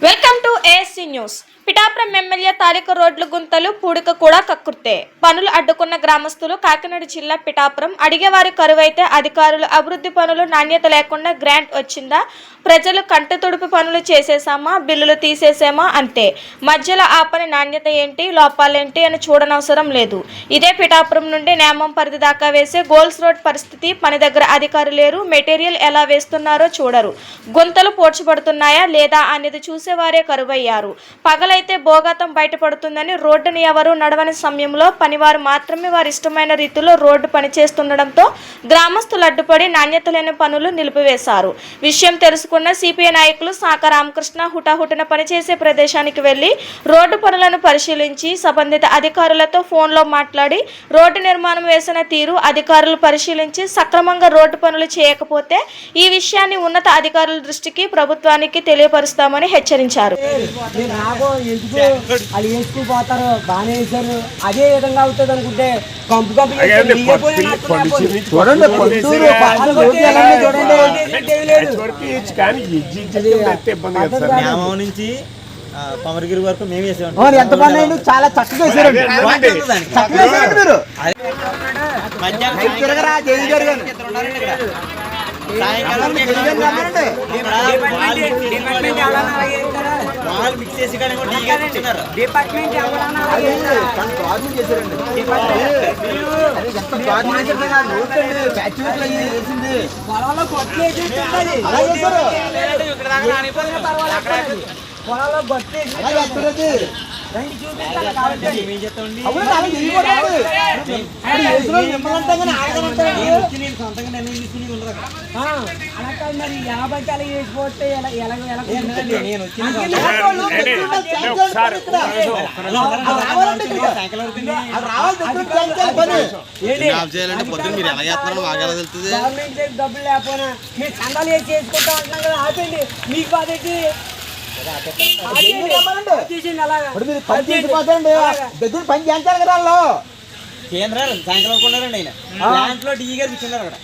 Welcome to ASC news. Pithapuram MLA తాలిక రోడ్లు గుంతలు పూడిక కూడా కక్కుర్తే. పనులు అడ్డుకున్న గ్రామస్తులు. కాకినాడ జిల్లా పిఠాపురం. అడిగేవారి కరువైతే అధికారులు. అభివృద్ధి పనులు నాణ్యత లేకుండా గ్రాంట్ వచ్చిందా? ప్రజలు కంటి తుడుపు పనులు చేసేసామా? బిల్లులు తీసేసామా? అంతే. మధ్యలో ఆ పని నాణ్యత ఏంటి, లోపాలేంటి అని చూడనవసరం లేదు. ఇదే పిఠాపురం నుండి నేమం పరిధి దాకా వేసే గోల్స్ రోడ్ పరిస్థితి. పని దగ్గర అధికారులు లేరు. మెటీరియల్ ఎలా వేస్తున్నారో చూడరు. గుంతలు పోడ్చబడుతున్నాయా లేదా అనేది చూసేవారే కరువయ్యారు. పగలైతే భోగాతం బయటపడుతుందని రోడ్డుని ఎవరు నడవని సమయంలో పనివారు మాత్రమే వారి ఇష్టమైన రీతిలో రోడ్డు పనిచేస్తుండడంతో గ్రామస్తులు అడ్డుపడి నాణ్యత లేని పనులు నిలిపివేశారు. విషయం తెలుసుకున్న సిపిఐ నాయకులు సాక రామకృష్ణ హుటాహుటిన పనిచేసే ప్రదేశానికి వెళ్లి రోడ్డు పనులను పరిశీలించి సంబంధిత అధికారులతో ఫోన్లో మాట్లాడి రోడ్డు నిర్మాణం వేసిన తీరు అధికారులు పరిశీలించి సక్రమంగా రోడ్డు పనులు చేయకపోతే ఈ విషయాన్ని ఉన్నత అధికారుల దృష్టికి ప్రభుత్వానికి తెలియపరుస్తామని హెచ్చరించారు. పోతారు బాగానే వేసారు. అదే విధంగా అవుతుంది అనుకుంటే కంపు కంపు నుంచి కొమరగిరి వరకు మేము వేసాం. ఎంత పని అయింది, చాలా చక్కగా వేసారు. పొలంలో గొట్టేసి మరి ఎలా బట్టి అలా వేసిపోతే డబ్బులు లేకపోయినా మీరు చందాలు వేసి చేసుకుంటా ఉంటున్నాం కదా, ఆపండి. మీకు బాధేసి పని చేస్తారు కదా. కేంద్రాలు సాయంకాలం కొన్నారండి ఆయన ప్లాంట్ లో డీ గారు ఇచ్చున్నారు అక్కడ.